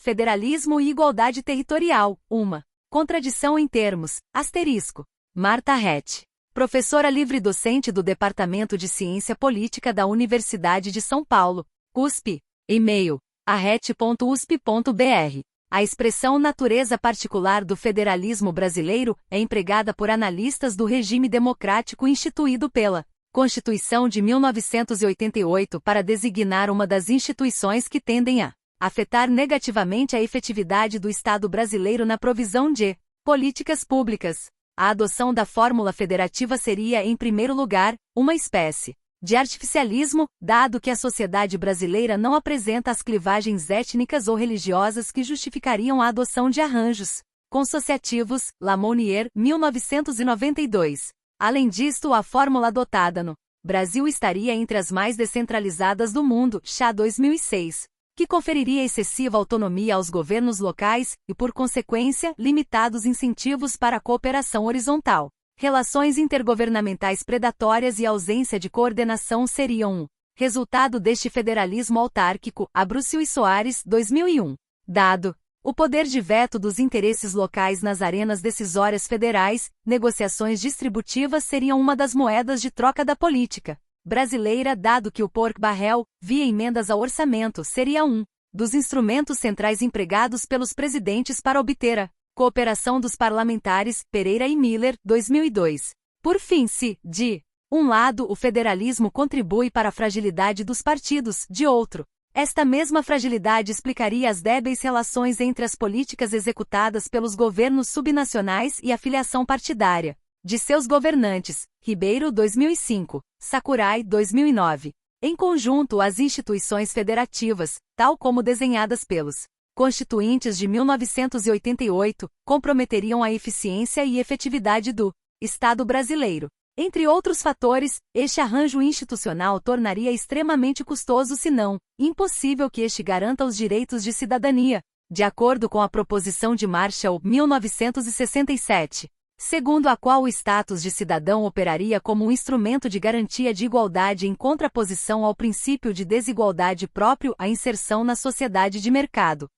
federalismo e igualdade territorial, uma contradição em termos, asterisco. Marta Rett, professora livre-docente do Departamento de Ciência Política da Universidade de São Paulo, USP, e-mail, arret.usp.br. A expressão natureza particular do federalismo brasileiro é empregada por analistas do regime democrático instituído pela Constituição de 1988 para designar uma das instituições que tendem a afetar negativamente a efetividade do Estado brasileiro na provisão de políticas públicas. A adoção da fórmula federativa seria, em primeiro lugar, uma espécie de artificialismo, dado que a sociedade brasileira não apresenta as clivagens étnicas ou religiosas que justificariam a adoção de arranjos consociativos, Lamonnier, 1992. Além disto, a fórmula adotada no Brasil estaria entre as mais descentralizadas do mundo, Chá 2006, que conferiria excessiva autonomia aos governos locais e, por consequência, limitados incentivos para a cooperação horizontal. Relações intergovernamentais predatórias e ausência de coordenação seriam um resultado deste federalismo autárquico, Abruzio e Soares, 2001. Dado o poder de veto dos interesses locais nas arenas decisórias federais, negociações distributivas seriam uma das moedas de troca da política brasileira, dado que o pork-barrel, via emendas ao orçamento, seria um dos instrumentos centrais empregados pelos presidentes para obter a cooperação dos parlamentares, Pereira e Miller, 2002. Por fim, se, de um lado, o federalismo contribui para a fragilidade dos partidos, de outro, esta mesma fragilidade explicaria as débeis relações entre as políticas executadas pelos governos subnacionais e a filiação partidária de seus governantes, Ribeiro, 2005, Sakurai, 2009. Em conjunto, as instituições federativas, tal como desenhadas pelos Constituintes de 1988, comprometeriam a eficiência e efetividade do Estado brasileiro. Entre outros fatores, este arranjo institucional tornaria extremamente custoso se não impossível que este garanta os direitos de cidadania, de acordo com a Proposição de Marshall, 1967, segundo a qual o status de cidadão operaria como um instrumento de garantia de igualdade em contraposição ao princípio de desigualdade próprio à inserção na sociedade de mercado.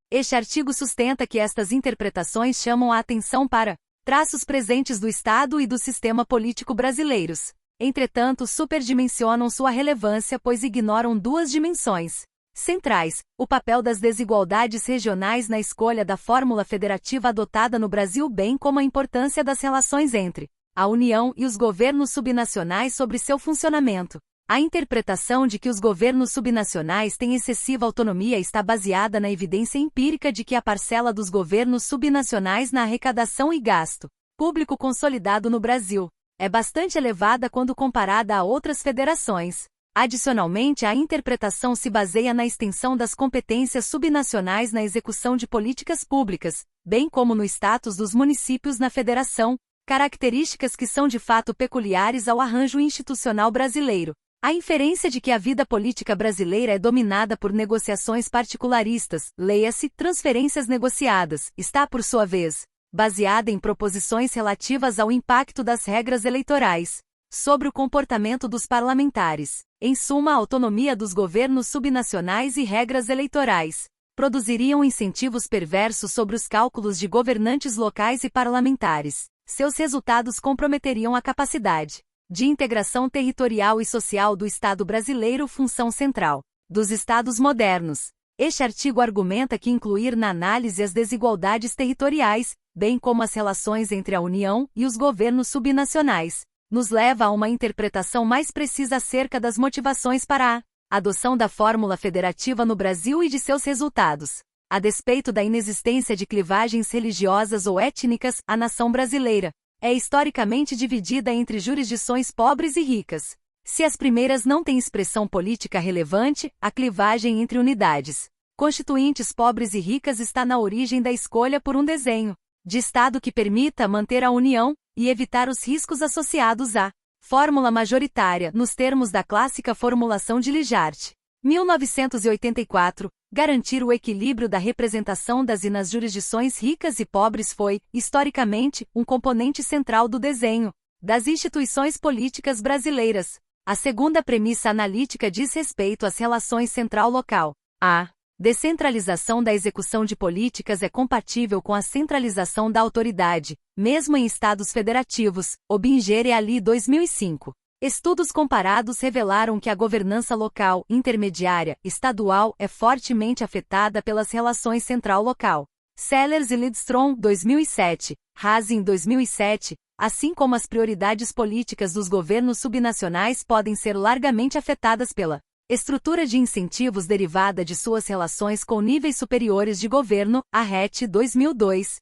Este artigo sustenta que estas interpretações chamam a atenção para traços presentes do Estado e do sistema político brasileiros. Entretanto, superdimensionam sua relevância pois ignoram duas dimensões centrais: o papel das desigualdades regionais na escolha da fórmula federativa adotada no Brasil, bem como a importância das relações entre a União e os governos subnacionais sobre seu funcionamento. A interpretação de que os governos subnacionais têm excessiva autonomia está baseada na evidência empírica de que a parcela dos governos subnacionais na arrecadação e gasto público consolidado no Brasil é bastante elevada quando comparada a outras federações. Adicionalmente, a interpretação se baseia na extensão das competências subnacionais na execução de políticas públicas, bem como no status dos municípios na federação, características que são de fato peculiares ao arranjo institucional brasileiro. A inferência de que a vida política brasileira é dominada por negociações particularistas, leia-se transferências negociadas, está, por sua vez, baseada em proposições relativas ao impacto das regras eleitorais sobre o comportamento dos parlamentares. Em suma, a autonomia dos governos subnacionais e regras eleitorais produziriam incentivos perversos sobre os cálculos de governantes locais e parlamentares. Seus resultados comprometeriam a capacidade de integração territorial e social do Estado brasileiro, função central dos Estados modernos. Este artigo argumenta que incluir na análise as desigualdades territoriais, bem como as relações entre a União e os governos subnacionais, nos leva a uma interpretação mais precisa acerca das motivações para a adoção da fórmula federativa no Brasil e de seus resultados. A despeito da inexistência de clivagens religiosas ou étnicas, a nação brasileira é historicamente dividida entre jurisdições pobres e ricas. Se as primeiras não têm expressão política relevante, a clivagem entre unidades constituintes pobres e ricas está na origem da escolha por um desenho de Estado que permita manter a união e evitar os riscos associados à fórmula majoritária, nos termos da clássica formulação de Lijart, 1984, garantir o equilíbrio da representação das e nas jurisdições ricas e pobres foi, historicamente, um componente central do desenho das instituições políticas brasileiras. A segunda premissa analítica diz respeito às relações central-local. A Descentralização da execução de políticas é compatível com a centralização da autoridade, mesmo em estados federativos, Obinger et al. 2005. Estudos comparados revelaram que a governança local, intermediária, estadual é fortemente afetada pelas relações central-local. Sellers e Lidstrom, 2007, Hazen, 2007, assim como as prioridades políticas dos governos subnacionais podem ser largamente afetadas pela estrutura de incentivos derivada de suas relações com níveis superiores de governo, Arret, 2002.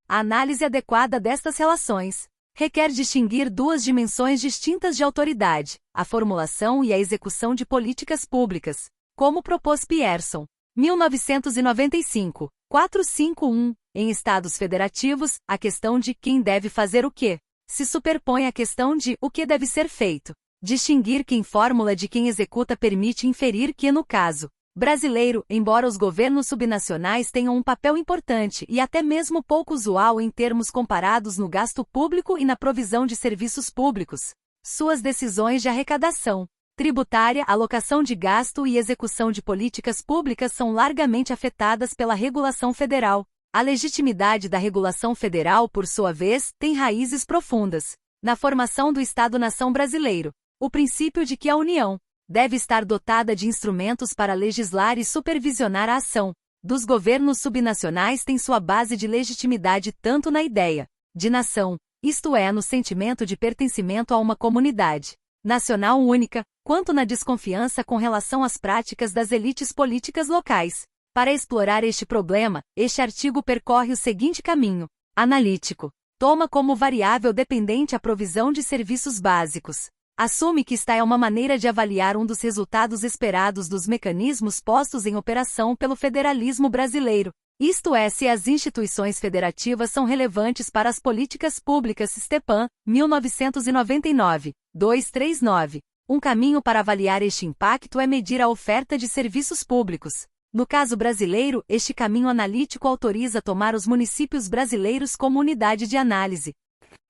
A análise adequada destas relações requer distinguir duas dimensões distintas de autoridade, a formulação e a execução de políticas públicas, como propôs Pearson, 1995, 451. Em estados federativos, a questão de quem deve fazer o quê se superpõe à questão de o que deve ser feito. Distinguir quem fórmula de quem executa permite inferir que, no caso brasileiro, embora os governos subnacionais tenham um papel importante e até mesmo pouco usual em termos comparados no gasto público e na provisão de serviços públicos, suas decisões de arrecadação tributária, alocação de gasto e execução de políticas públicas são largamente afetadas pela regulação federal. A legitimidade da regulação federal, por sua vez, tem raízes profundas na formação do Estado-nação brasileiro. O princípio de que a União deve estar dotada de instrumentos para legislar e supervisionar a ação dos governos subnacionais tem sua base de legitimidade tanto na ideia de nação, isto é, no sentimento de pertencimento a uma comunidade nacional única, quanto na desconfiança com relação às práticas das elites políticas locais. Para explorar este problema, este artigo percorre o seguinte caminho analítico. Toma como variável dependente a provisão de serviços básicos. Assume que esta é uma maneira de avaliar um dos resultados esperados dos mecanismos postos em operação pelo federalismo brasileiro, isto é, se as instituições federativas são relevantes para as políticas públicas. Stepan, 1999, 239. Um caminho para avaliar este impacto é medir a oferta de serviços públicos. No caso brasileiro, este caminho analítico autoriza tomar os municípios brasileiros como unidade de análise.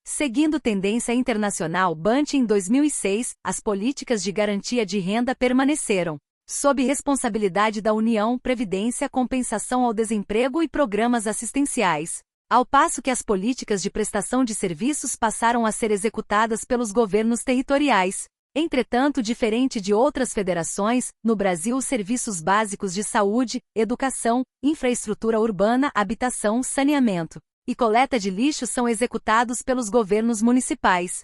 Seguindo tendência internacional Bunting em 2006, as políticas de garantia de renda permaneceram sob responsabilidade da União, previdência, compensação ao desemprego e programas assistenciais, ao passo que as políticas de prestação de serviços passaram a ser executadas pelos governos territoriais. Entretanto, diferente de outras federações, no Brasil os serviços básicos de saúde, educação, infraestrutura urbana, habitação, saneamento e coleta de lixo são executados pelos governos municipais.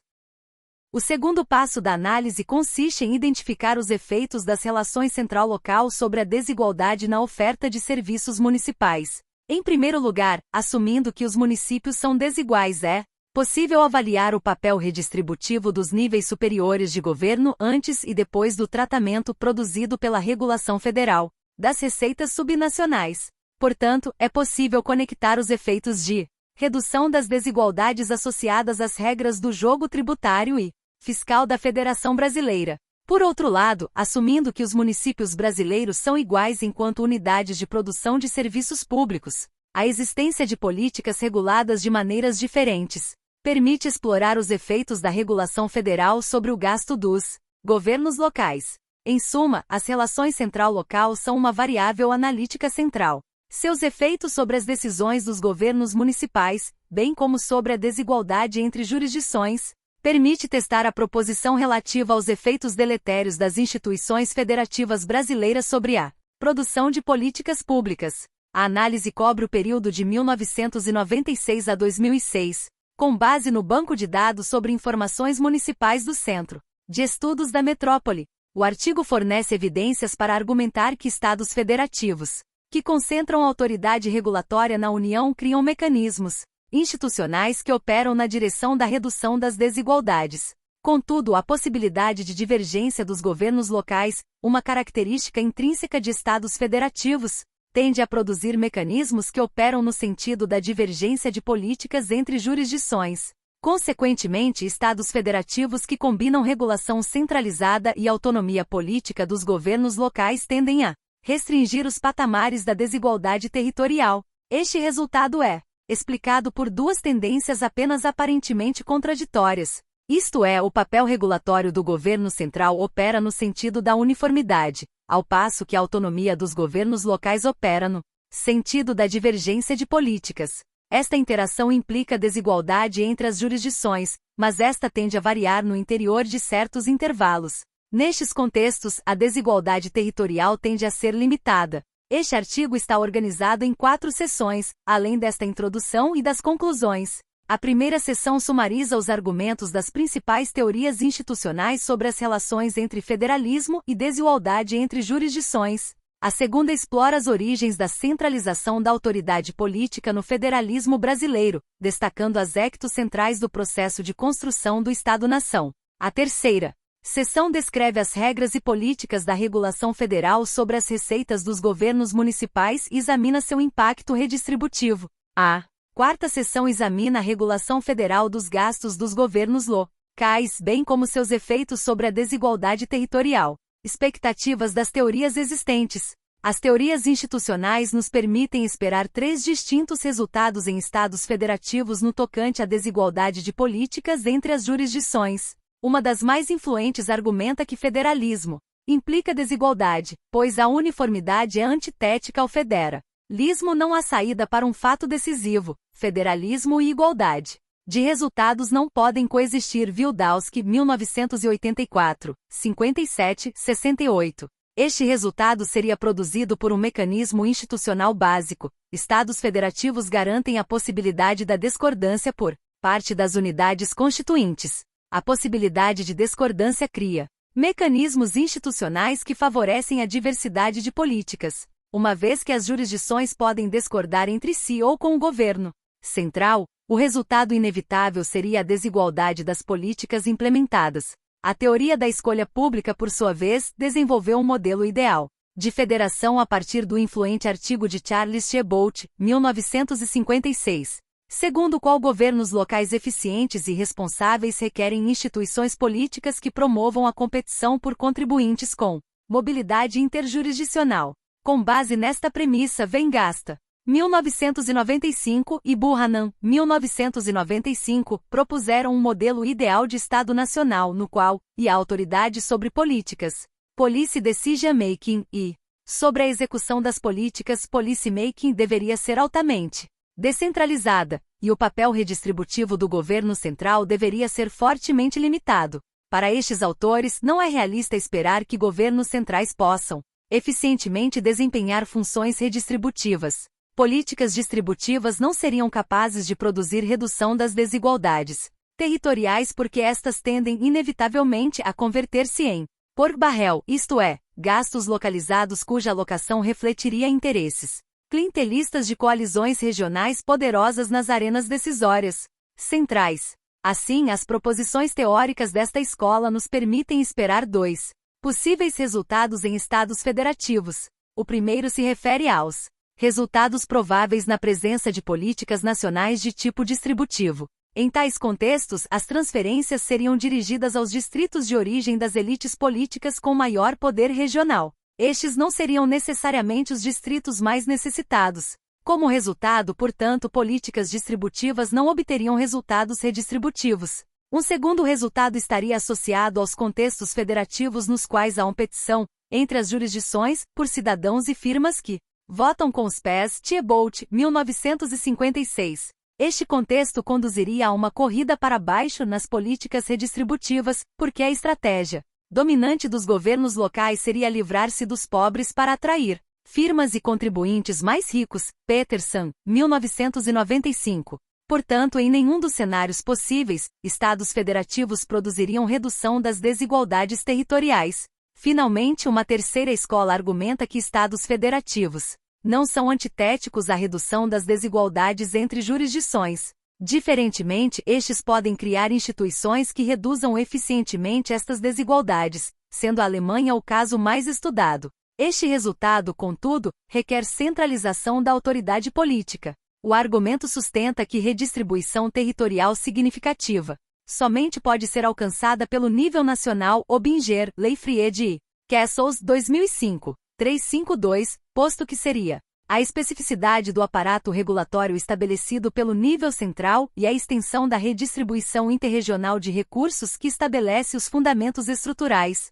O segundo passo da análise consiste em identificar os efeitos das relações central-local sobre a desigualdade na oferta de serviços municipais. Em primeiro lugar, assumindo que os municípios são desiguais, é possível avaliar o papel redistributivo dos níveis superiores de governo antes e depois do tratamento produzido pela regulação federal das receitas subnacionais. Portanto, é possível conectar os efeitos de redução das desigualdades associadas às regras do jogo tributário e fiscal da Federação Brasileira. Por outro lado, assumindo que os municípios brasileiros são iguais enquanto unidades de produção de serviços públicos, a existência de políticas reguladas de maneiras diferentes permite explorar os efeitos da regulação federal sobre o gasto dos governos locais. Em suma, as relações central-local são uma variável analítica central. Seus efeitos sobre as decisões dos governos municipais, bem como sobre a desigualdade entre jurisdições, permite testar a proposição relativa aos efeitos deletérios das instituições federativas brasileiras sobre a produção de políticas públicas. A análise cobre o período de 1996 a 2006, com base no banco de dados sobre informações municipais do Centro de Estudos da Metrópole. O artigo fornece evidências para argumentar que estados federativos que concentram autoridade regulatória na União criam mecanismos institucionais que operam na direção da redução das desigualdades. Contudo, a possibilidade de divergência dos governos locais, uma característica intrínseca de estados federativos, tende a produzir mecanismos que operam no sentido da divergência de políticas entre jurisdições. Consequentemente, estados federativos que combinam regulação centralizada e autonomia política dos governos locais tendem a restringir os patamares da desigualdade territorial. Este resultado é explicado por duas tendências apenas aparentemente contraditórias. Isto é, o papel regulatório do governo central opera no sentido da uniformidade ao passo que a autonomia dos governos locais opera no sentido da divergência de políticas. Esta interação implica desigualdade entre as jurisdições, mas esta tende a variar no interior de certos intervalos. Nestes contextos, a desigualdade territorial tende a ser limitada. Este artigo está organizado em 4 seções, além desta introdução e das conclusões. A primeira seção sumariza os argumentos das principais teorias institucionais sobre as relações entre federalismo e desigualdade entre jurisdições. A segunda explora as origens da centralização da autoridade política no federalismo brasileiro, destacando aspectos centrais do processo de construção do Estado-nação. A terceira seção descreve as regras e políticas da regulação federal sobre as receitas dos governos municipais e examina seu impacto redistributivo. A quarta seção examina a regulação federal dos gastos dos governos locais, bem como seus efeitos sobre a desigualdade territorial. Expectativas das teorias existentes. As teorias institucionais nos permitem esperar 3 distintos resultados em estados federativos no tocante à desigualdade de políticas entre as jurisdições. Uma das mais influentes argumenta que federalismo implica desigualdade, pois a uniformidade é antitética ao federalismo. Não há saída para um fato decisivo: federalismo e igualdade de resultados não podem coexistir. Wildawski, 1984, 57, 68. Este resultado seria produzido por um mecanismo institucional básico. Estados federativos garantem a possibilidade da discordância por parte das unidades constituintes. A possibilidade de discordância cria mecanismos institucionais que favorecem a diversidade de políticas, uma vez que as jurisdições podem discordar entre si ou com o governo central. O resultado inevitável seria a desigualdade das políticas implementadas. A teoria da escolha pública, por sua vez, desenvolveu um modelo ideal de federação a partir do influente artigo de Charles Shebout, 1956, segundo o qual governos locais eficientes e responsáveis requerem instituições políticas que promovam a competição por contribuintes com mobilidade interjurisdicional. Com base nesta premissa, Vengasta, 1995 e Buchanan, 1995, propuseram um modelo ideal de Estado nacional no qual a autoridade sobre políticas, policy decision making, e sobre a execução das políticas, policy making, deveria ser altamente descentralizada, e o papel redistributivo do governo central deveria ser fortemente limitado. Para estes autores, não é realista esperar que governos centrais possam eficientemente desempenhar funções redistributivas. Políticas distributivas não seriam capazes de produzir redução das desigualdades territoriais porque estas tendem inevitavelmente a converter-se em por-barrel, isto é, gastos localizados cuja alocação refletiria interesses clientelistas de coalizões regionais poderosas nas arenas decisórias centrais. Assim, as proposições teóricas desta escola nos permitem esperar 2 possíveis resultados em estados federativos. O primeiro se refere aos resultados prováveis na presença de políticas nacionais de tipo distributivo. Em tais contextos, as transferências seriam dirigidas aos distritos de origem das elites políticas com maior poder regional. Estes não seriam necessariamente os distritos mais necessitados. Como resultado, portanto, políticas distributivas não obteriam resultados redistributivos. Um segundo resultado estaria associado aos contextos federativos nos quais há competição entre as jurisdições, por cidadãos e firmas que votam com os pés. Shebout, 1956. Este contexto conduziria a uma corrida para baixo nas políticas redistributivas, porque a estratégia dominante dos governos locais seria livrar-se dos pobres para atrair firmas e contribuintes mais ricos. Peterson, 1995. Portanto, em nenhum dos cenários possíveis, estados federativos produziriam redução das desigualdades territoriais. Finalmente, uma terceira escola argumenta que estados federativos não são antitéticos à redução das desigualdades entre jurisdições. Diferentemente, estes podem criar instituições que reduzam eficientemente estas desigualdades, sendo a Alemanha o caso mais estudado. Este resultado, contudo, requer centralização da autoridade política. O argumento sustenta que redistribuição territorial significativa somente pode ser alcançada pelo nível nacional. Obinger, Leifried e Kessels, 2005, 352, posto que seria a especificidade do aparato regulatório estabelecido pelo nível central e a extensão da redistribuição interregional de recursos que estabelece os fundamentos estruturais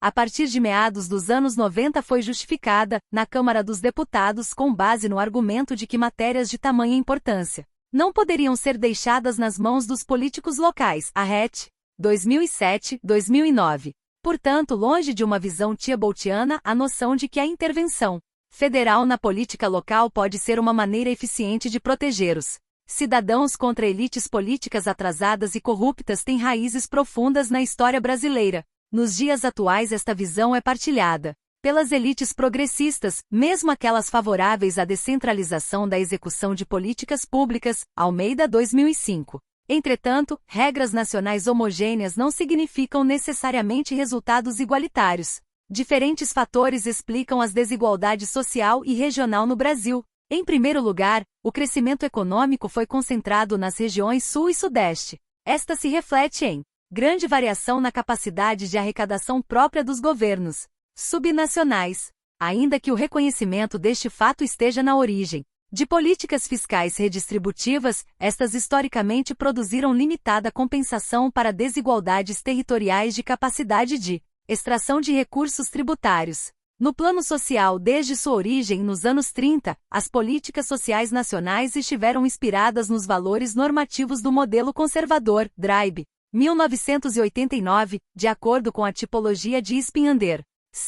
a partir de meados dos anos 90 foi justificada, na Câmara dos Deputados, com base no argumento de que matérias de tamanha importância não poderiam ser deixadas nas mãos dos políticos locais. Arret. 2007-2009. Portanto, longe de uma visão tiaboltiana, a noção de que a intervenção federal na política local pode ser uma maneira eficiente de proteger os cidadãos contra elites políticas atrasadas e corruptas tem raízes profundas na história brasileira. Nos dias atuais, esta visão é partilhada pelas elites progressistas, mesmo aquelas favoráveis à descentralização da execução de políticas públicas. Almeida 2005. Entretanto, regras nacionais homogêneas não significam necessariamente resultados igualitários. Diferentes fatores explicam as desigualdades social e regional no Brasil. Em primeiro lugar, o crescimento econômico foi concentrado nas regiões Sul e Sudeste. Esta se reflete em grande variação na capacidade de arrecadação própria dos governos subnacionais, ainda que o reconhecimento deste fato esteja na origem de políticas fiscais redistributivas. Estas historicamente produziram limitada compensação para desigualdades territoriais de capacidade de extração de recursos tributários. No plano social, desde sua origem nos anos 30, as políticas sociais nacionais estiveram inspiradas nos valores normativos do modelo conservador, Dribe, 1989, de acordo com a tipologia de Spinander.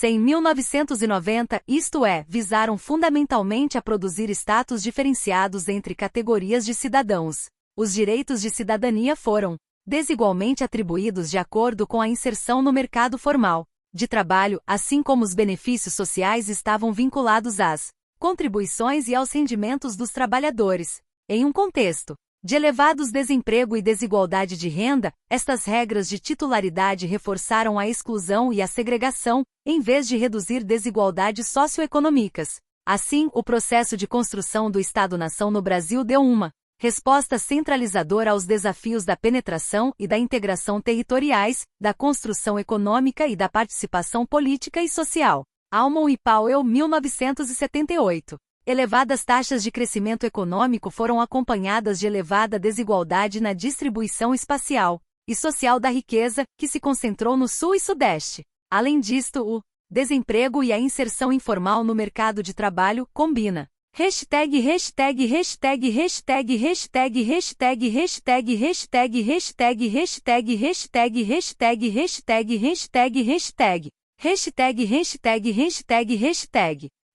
Em 1990, isto é, visaram fundamentalmente a produzir status diferenciados entre categorias de cidadãos. Os direitos de cidadania foram desigualmente atribuídos de acordo com a inserção no mercado formal de trabalho, assim como os benefícios sociais estavam vinculados às contribuições e aos rendimentos dos trabalhadores. Em um contexto de elevados desemprego e desigualdade de renda, estas regras de titularidade reforçaram a exclusão e a segregação, em vez de reduzir desigualdades socioeconômicas. Assim, o processo de construção do Estado-nação no Brasil deu uma resposta centralizadora aos desafios da penetração e da integração territoriais, da construção econômica e da participação política e social. Almon e Powell, 1978. Elevadas taxas de crescimento econômico foram acompanhadas de elevada desigualdade na distribuição espacial e social da riqueza, que se concentrou no Sul e Sudeste. Além disto, o desemprego e a inserção informal no mercado de trabalho combina. Hashtag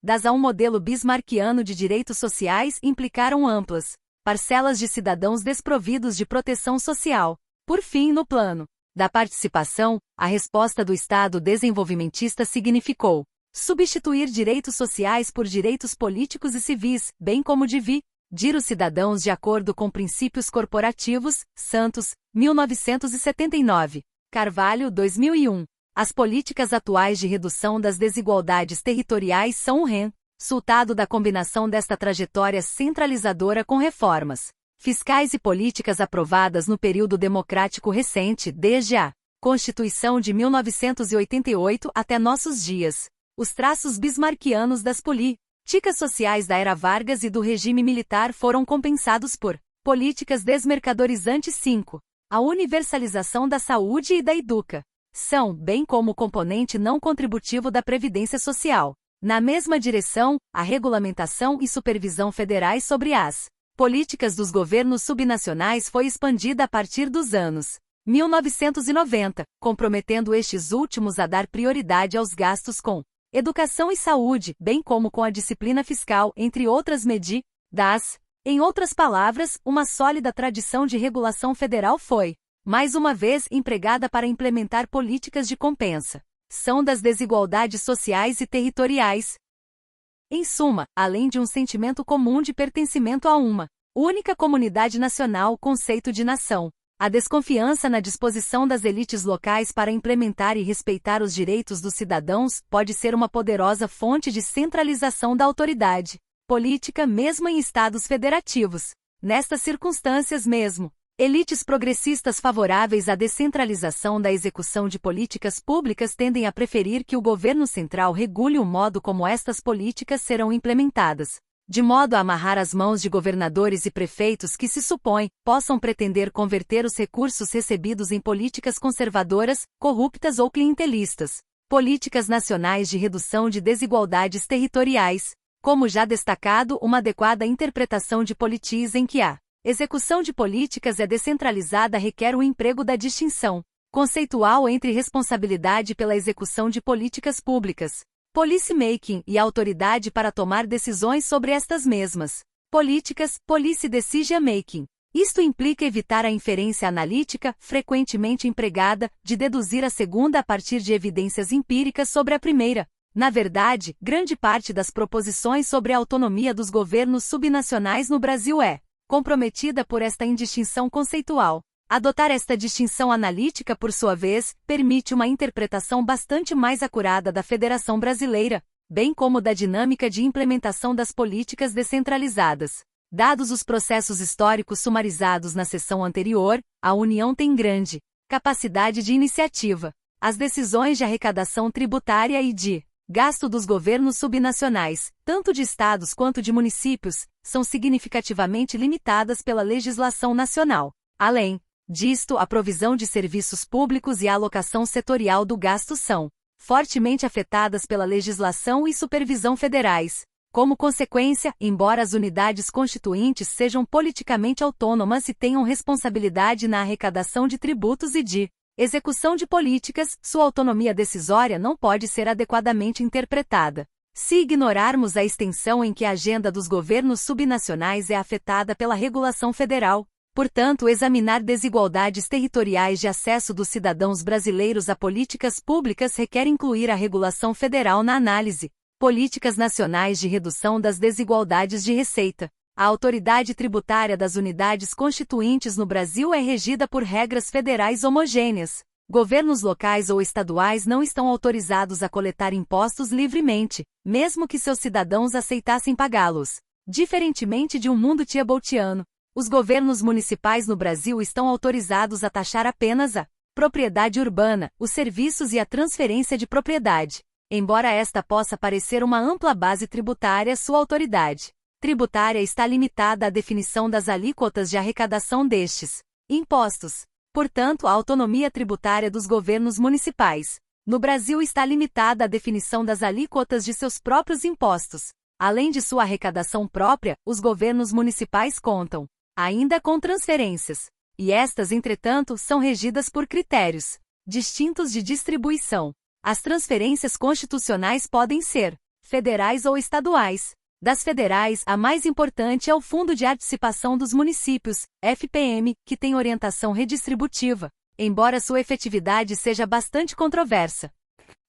das a um modelo bismarckiano de direitos sociais implicaram amplas parcelas de cidadãos desprovidos de proteção social. Por fim, no plano da participação, a resposta do Estado desenvolvimentista significou substituir direitos sociais por direitos políticos e civis, bem como dividir os cidadãos de acordo com princípios corporativos. Santos, 1979. Carvalho, 2001. As políticas atuais de redução das desigualdades territoriais são o resultado da combinação desta trajetória centralizadora com reformas fiscais e políticas aprovadas no período democrático recente, desde a Constituição de 1988 até nossos dias. Os traços bismarckianos das políticas sociais da era Vargas e do regime militar foram compensados por políticas desmercadorizantes. 5. A universalização da saúde e da educação, bem como o componente não contributivo da Previdência Social. Na mesma direção, a regulamentação e supervisão federais sobre as políticas dos governos subnacionais foi expandida a partir dos anos 1990, comprometendo estes últimos a dar prioridade aos gastos com educação e saúde, bem como com a disciplina fiscal, entre outras medidas. Em outras palavras, uma sólida tradição de regulação federal foi, mais uma vez, empregada para implementar políticas de compensação das desigualdades sociais e territoriais. Em suma, além de um sentimento comum de pertencimento a uma única comunidade nacional, conceito de nação, a desconfiança na disposição das elites locais para implementar e respeitar os direitos dos cidadãos pode ser uma poderosa fonte de centralização da autoridade política mesmo em estados federativos. Nestas circunstâncias mesmo, elites progressistas favoráveis à descentralização da execução de políticas públicas tendem a preferir que o governo central regule o modo como estas políticas serão implementadas, de modo a amarrar as mãos de governadores e prefeitos que se supõe possam pretender converter os recursos recebidos em políticas conservadoras, corruptas ou clientelistas. Políticas nacionais de redução de desigualdades territoriais. Como já destacado, uma adequada interpretação de politis em que a execução de políticas é descentralizada requer o emprego da distinção conceitual entre responsabilidade pela execução de políticas públicas, policymaking, e autoridade para tomar decisões sobre estas mesmas políticas, policy decision making. Isto implica evitar a inferência analítica, frequentemente empregada, de deduzir a segunda a partir de evidências empíricas sobre a primeira. Na verdade, grande parte das proposições sobre a autonomia dos governos subnacionais no Brasil é comprometida por esta indistinção conceitual. Adotar esta distinção analítica, por sua vez, permite uma interpretação bastante mais acurada da Federação Brasileira, bem como da dinâmica de implementação das políticas descentralizadas. Dados os processos históricos sumarizados na sessão anterior, a União tem grande capacidade de iniciativa. As decisões de arrecadação tributária e de gasto dos governos subnacionais, tanto de estados quanto de municípios, são significativamente limitadas pela legislação nacional. Além disto, a provisão de serviços públicos e a alocação setorial do gasto são fortemente afetadas pela legislação e supervisão federais. Como consequência, embora as unidades constituintes sejam politicamente autônomas e tenham responsabilidade na arrecadação de tributos e de execução de políticas, sua autonomia decisória não pode ser adequadamente interpretada. Se ignorarmos a extensão em que a agenda dos governos subnacionais é afetada pela regulação federal, portanto, examinar desigualdades territoriais de acesso dos cidadãos brasileiros a políticas públicas requer incluir a regulação federal na análise. Políticas nacionais de redução das desigualdades de receita. A autoridade tributária das unidades constituintes no Brasil é regida por regras federais homogêneas. Governos locais ou estaduais não estão autorizados a coletar impostos livremente, mesmo que seus cidadãos aceitassem pagá-los. Diferentemente de um mundo tiebotiano, os governos municipais no Brasil estão autorizados a taxar apenas a propriedade urbana, os serviços e a transferência de propriedade. Embora esta possa parecer uma ampla base tributária, sua autoridade tributária está limitada à definição das alíquotas de arrecadação destes impostos. Portanto, a autonomia tributária dos governos municipais no Brasil está limitada à definição das alíquotas de seus próprios impostos. Além de sua arrecadação própria, os governos municipais contam ainda com transferências, e estas, entretanto, são regidas por critérios distintos de distribuição. As transferências constitucionais podem ser federais ou estaduais. Das federais, a mais importante é o Fundo de Participação dos Municípios, FPM, que tem orientação redistributiva, embora sua efetividade seja bastante controversa.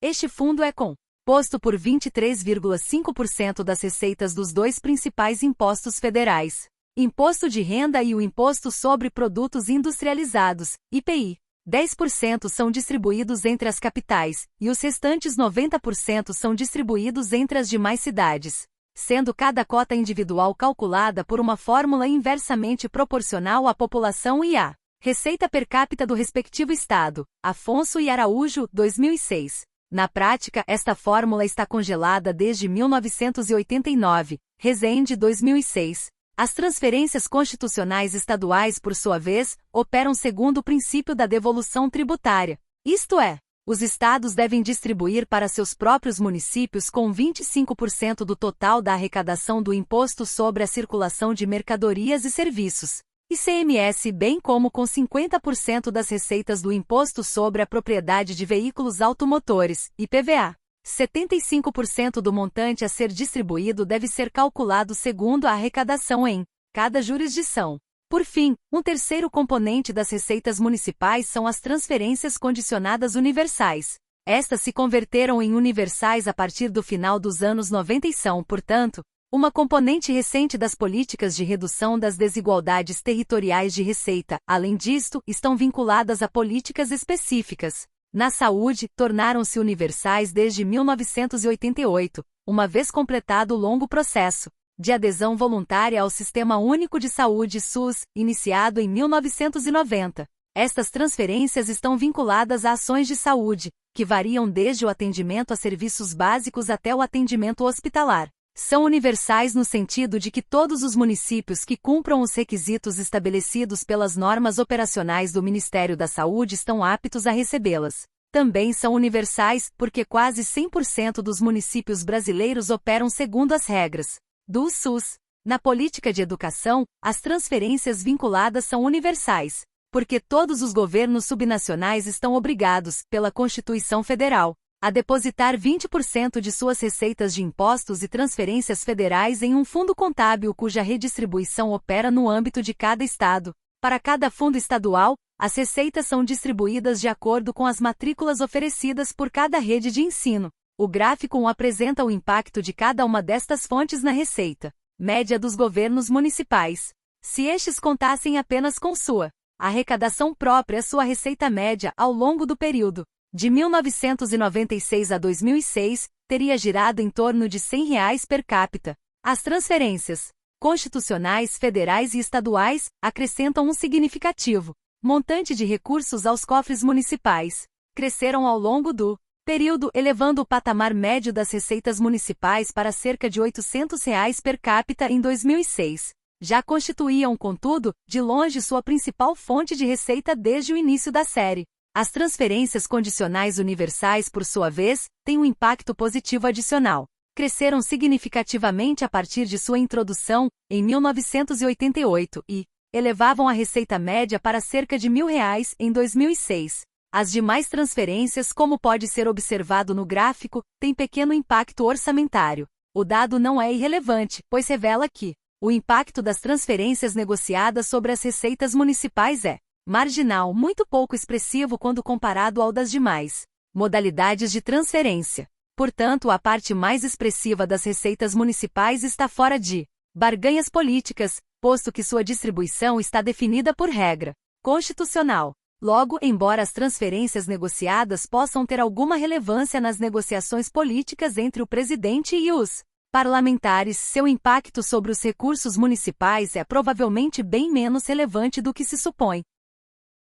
Este fundo é composto por 23,5% das receitas dos dois principais impostos federais: Imposto de Renda e o Imposto sobre Produtos Industrializados, IPI. 10% são distribuídos entre as capitais, e os restantes 90% são distribuídos entre as demais cidades, sendo cada cota individual calculada por uma fórmula inversamente proporcional à população e à receita per capita do respectivo estado. Afonso e Araújo, 2006. Na prática, esta fórmula está congelada desde 1989, Rezende, 2006. As transferências constitucionais estaduais, por sua vez, operam segundo o princípio da devolução tributária. Isto é, os estados devem distribuir para seus próprios municípios com 25% do total da arrecadação do Imposto sobre a Circulação de Mercadorias e Serviços, ICMS, bem como com 50% das receitas do Imposto sobre a Propriedade de Veículos Automotores, IPVA. 75% do montante a ser distribuído deve ser calculado segundo a arrecadação em cada jurisdição. Por fim, um terceiro componente das receitas municipais são as transferências condicionadas universais. Estas se converteram em universais a partir do final dos anos 90 e são, portanto, uma componente recente das políticas de redução das desigualdades territoriais de receita. Além disto, estão vinculadas a políticas específicas. Na saúde, tornaram-se universais desde 1988, uma vez completado o longo processo de adesão voluntária ao Sistema Único de Saúde (SUS), iniciado em 1990. Estas transferências estão vinculadas a ações de saúde, que variam desde o atendimento a serviços básicos até o atendimento hospitalar. São universais no sentido de que todos os municípios que cumpram os requisitos estabelecidos pelas normas operacionais do Ministério da Saúde estão aptos a recebê-las. Também são universais, porque quase 100% dos municípios brasileiros operam segundo as regras do SUS. Na política de educação, as transferências vinculadas são universais, porque todos os governos subnacionais estão obrigados, pela Constituição Federal, a depositar 20% de suas receitas de impostos e transferências federais em um fundo contábil cuja redistribuição opera no âmbito de cada estado. Para cada fundo estadual, as receitas são distribuídas de acordo com as matrículas oferecidas por cada rede de ensino. O gráfico 1 apresenta o impacto de cada uma destas fontes na receita média dos governos municipais. Se estes contassem apenas com sua arrecadação própria, sua receita média ao longo do período de 1996 a 2006 teria girado em torno de R$ 100 per capita. As transferências constitucionais federais e estaduais acrescentam um significativo montante de recursos aos cofres municipais. Cresceram ao longo do período, elevando o patamar médio das receitas municipais para cerca de R$ 800 per capita em 2006. Já constituíam, contudo, de longe sua principal fonte de receita desde o início da série. As transferências condicionais universais, por sua vez, têm um impacto positivo adicional. Cresceram significativamente a partir de sua introdução, em 1988, e elevavam a receita média para cerca de R$ 1.000 em 2006. As demais transferências, como pode ser observado no gráfico, têm pequeno impacto orçamentário. O dado não é irrelevante, pois revela que o impacto das transferências negociadas sobre as receitas municipais é marginal, muito pouco expressivo quando comparado ao das demais modalidades de transferência. Portanto, a parte mais expressiva das receitas municipais está fora de barganhas políticas, posto que sua distribuição está definida por regra constitucional. Logo, embora as transferências negociadas possam ter alguma relevância nas negociações políticas entre o presidente e os parlamentares, seu impacto sobre os recursos municipais é provavelmente bem menos relevante do que se supõe.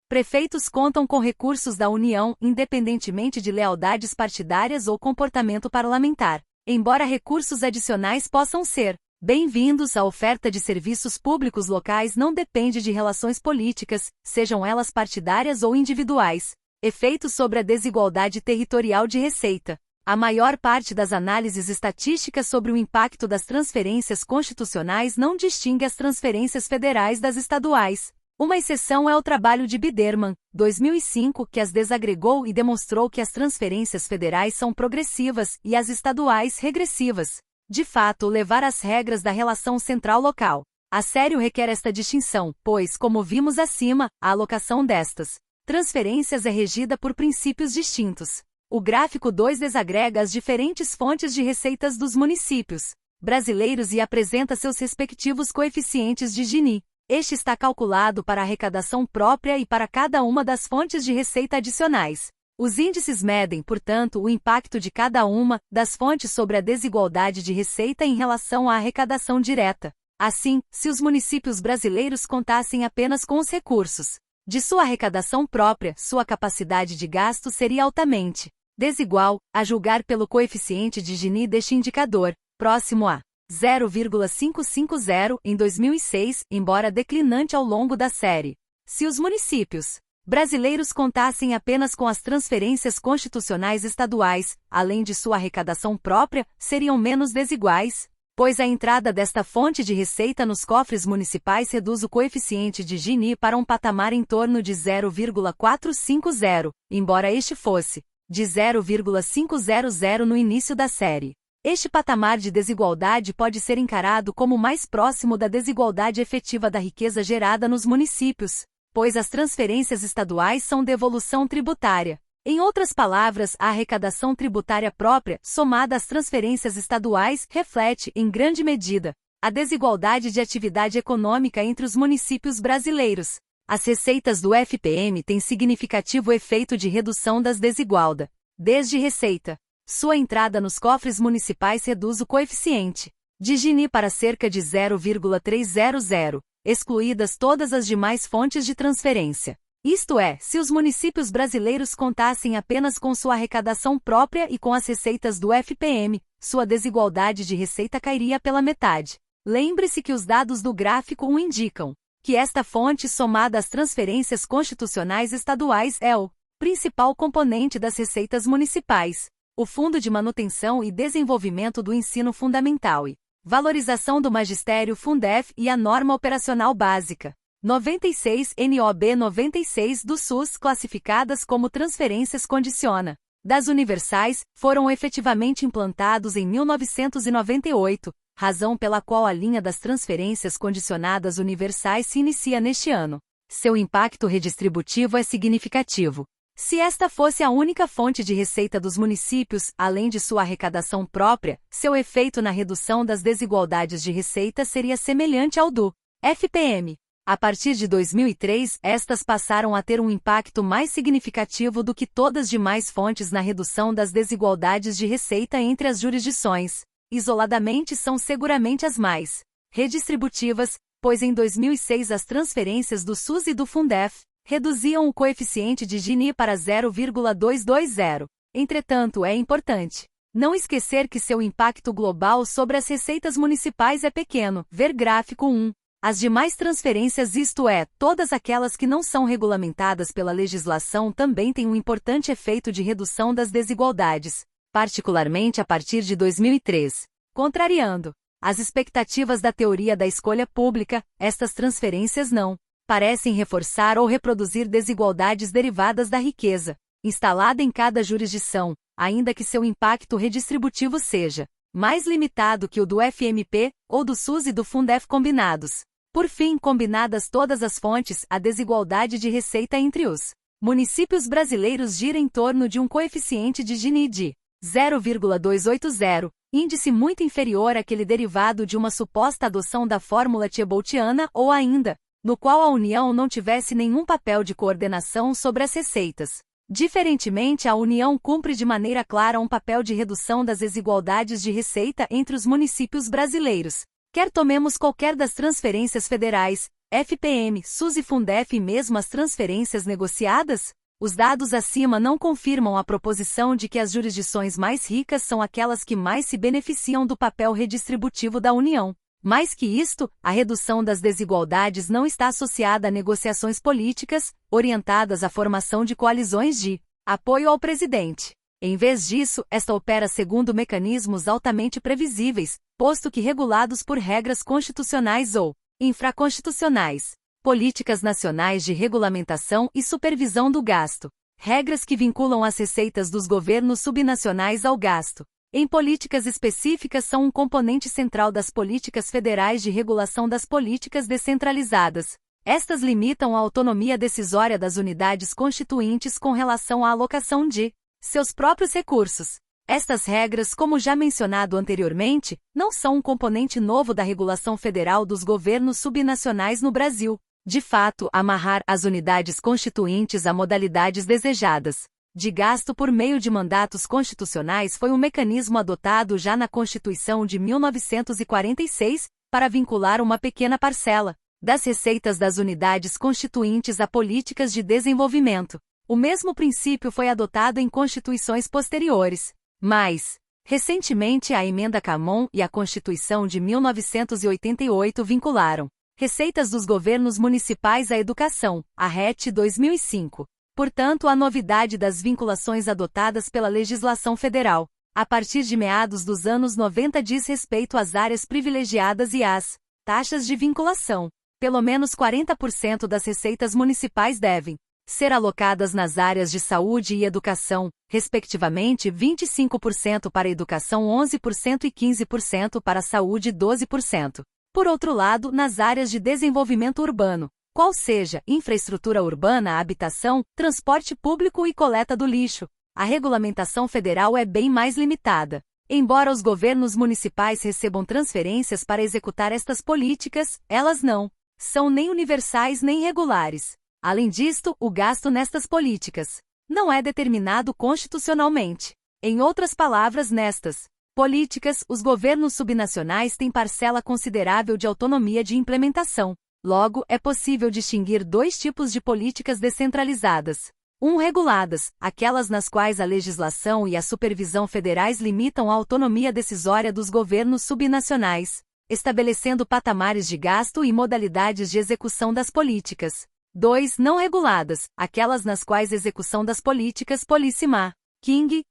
Prefeitos contam com recursos da União, independentemente de lealdades partidárias ou comportamento parlamentar. Embora recursos adicionais possam ser bem-vindos, a oferta de serviços públicos locais não depende de relações políticas, sejam elas partidárias ou individuais. Efeitos sobre a desigualdade territorial de receita. A maior parte das análises estatísticas sobre o impacto das transferências constitucionais não distingue as transferências federais das estaduais. Uma exceção é o trabalho de Biderman, 2005, que as desagregou e demonstrou que as transferências federais são progressivas e as estaduais regressivas. De fato, levar as regras da relação central-local a sério requer esta distinção, pois, como vimos acima, a alocação destas transferências é regida por princípios distintos. O gráfico 2 desagrega as diferentes fontes de receitas dos municípios brasileiros e apresenta seus respectivos coeficientes de Gini. Este está calculado para a arrecadação própria e para cada uma das fontes de receita adicionais. Os índices medem, portanto, o impacto de cada uma das fontes sobre a desigualdade de receita em relação à arrecadação direta. Assim, se os municípios brasileiros contassem apenas com os recursos de sua arrecadação própria, sua capacidade de gasto seria altamente desigual, a julgar pelo coeficiente de Gini deste indicador, próximo a 0,550 em 2006, embora declinante ao longo da série. Se os municípios brasileiros contassem apenas com as transferências constitucionais estaduais, além de sua arrecadação própria, seriam menos desiguais, pois a entrada desta fonte de receita nos cofres municipais reduz o coeficiente de Gini para um patamar em torno de 0,450, embora este fosse de 0,500 no início da série. Este patamar de desigualdade pode ser encarado como mais próximo da desigualdade efetiva da riqueza gerada nos municípios, pois as transferências estaduais são devolução tributária. Em outras palavras, a arrecadação tributária própria, somada às transferências estaduais, reflete, em grande medida, a desigualdade de atividade econômica entre os municípios brasileiros. As receitas do FPM têm significativo efeito de redução das desigualdades. Desde receita, sua entrada nos cofres municipais reduz o coeficiente de Gini para cerca de 0,300, excluídas todas as demais fontes de transferência. Isto é, se os municípios brasileiros contassem apenas com sua arrecadação própria e com as receitas do FPM, sua desigualdade de receita cairia pela metade. Lembre-se que os dados do gráfico 1 indicam que esta fonte somada às transferências constitucionais estaduais é o principal componente das receitas municipais, o Fundo de Manutenção e Desenvolvimento do Ensino Fundamental e valorização do magistério Fundef e a Norma Operacional Básica 96 NOB 96 do SUS, classificadas como transferências condiciona das universais, foram efetivamente implantados em 1998, razão pela qual a linha das transferências condicionadas universais se inicia neste ano. Seu impacto redistributivo é significativo. Se esta fosse a única fonte de receita dos municípios, além de sua arrecadação própria, seu efeito na redução das desigualdades de receita seria semelhante ao do FPM. A partir de 2003, estas passaram a ter um impacto mais significativo do que todas as demais fontes na redução das desigualdades de receita entre as jurisdições. Isoladamente são seguramente as mais redistributivas, pois em 2006 as transferências do SUS e do Fundef reduziam o coeficiente de Gini para 0,220. Entretanto, é importante não esquecer que seu impacto global sobre as receitas municipais é pequeno. Ver gráfico 1. As demais transferências, isto é, todas aquelas que não são regulamentadas pela legislação, também têm um importante efeito de redução das desigualdades, particularmente a partir de 2003. Contrariando as expectativas da teoria da escolha pública, estas transferências não parecem reforçar ou reproduzir desigualdades derivadas da riqueza instalada em cada jurisdição, ainda que seu impacto redistributivo seja mais limitado que o do FMP, ou do SUS e do Fundef combinados. Por fim, combinadas todas as fontes, a desigualdade de receita entre os municípios brasileiros gira em torno de um coeficiente de Gini de 0,280, índice muito inferior àquele derivado de uma suposta adoção da fórmula Thibautiana ou ainda, no qual a União não tivesse nenhum papel de coordenação sobre as receitas. Diferentemente, a União cumpre de maneira clara um papel de redução das desigualdades de receita entre os municípios brasileiros. Quer tomemos qualquer das transferências federais, FPM, SUS e Fundef e mesmo as transferências negociadas, os dados acima não confirmam a proposição de que as jurisdições mais ricas são aquelas que mais se beneficiam do papel redistributivo da União. Mais que isto, a redução das desigualdades não está associada a negociações políticas, orientadas à formação de coalizões de apoio ao presidente. Em vez disso, esta opera segundo mecanismos altamente previsíveis, posto que regulados por regras constitucionais ou infraconstitucionais, políticas nacionais de regulamentação e supervisão do gasto, regras que vinculam as receitas dos governos subnacionais ao gasto, em políticas específicas são um componente central das políticas federais de regulação das políticas descentralizadas. Estas limitam a autonomia decisória das unidades constituintes com relação à alocação de seus próprios recursos. Estas regras, como já mencionado anteriormente, não são um componente novo da regulação federal dos governos subnacionais no Brasil. De fato, amarrar as unidades constituintes a modalidades desejadas de gasto por meio de mandatos constitucionais foi um mecanismo adotado já na Constituição de 1946, para vincular uma pequena parcela das receitas das unidades constituintes a políticas de desenvolvimento. O mesmo princípio foi adotado em constituições posteriores. Mas, recentemente, a Emenda Camon e a Constituição de 1988 vincularam receitas dos governos municipais à educação, a RET 2005. Portanto, a novidade das vinculações adotadas pela legislação federal, a partir de meados dos anos 90, diz respeito às áreas privilegiadas e às taxas de vinculação. Pelo menos 40% das receitas municipais devem ser alocadas nas áreas de saúde e educação, respectivamente 25% para a educação, 11% e 15% para a saúde, 12%. Por outro lado, nas áreas de desenvolvimento urbano, qual seja infraestrutura urbana, habitação, transporte público e coleta do lixo, a regulamentação federal é bem mais limitada. Embora os governos municipais recebam transferências para executar estas políticas, elas não são nem universais nem regulares. Além disto, o gasto nestas políticas não é determinado constitucionalmente. Em outras palavras, nestas políticas, os governos subnacionais têm parcela considerável de autonomia de implementação. Logo, é possível distinguir dois tipos de políticas descentralizadas. Reguladas, aquelas nas quais a legislação e a supervisão federais limitam a autonomia decisória dos governos subnacionais, estabelecendo patamares de gasto e modalidades de execução das políticas. 2. Não reguladas, aquelas nas quais a execução das políticas policy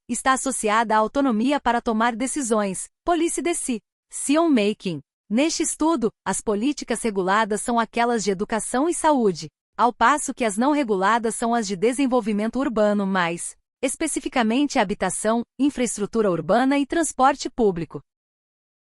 está associada à autonomia para tomar decisões, policy decision-making. Neste estudo, as políticas reguladas são aquelas de educação e saúde, ao passo que as não reguladas são as de desenvolvimento urbano mais, especificamente habitação, infraestrutura urbana e transporte público.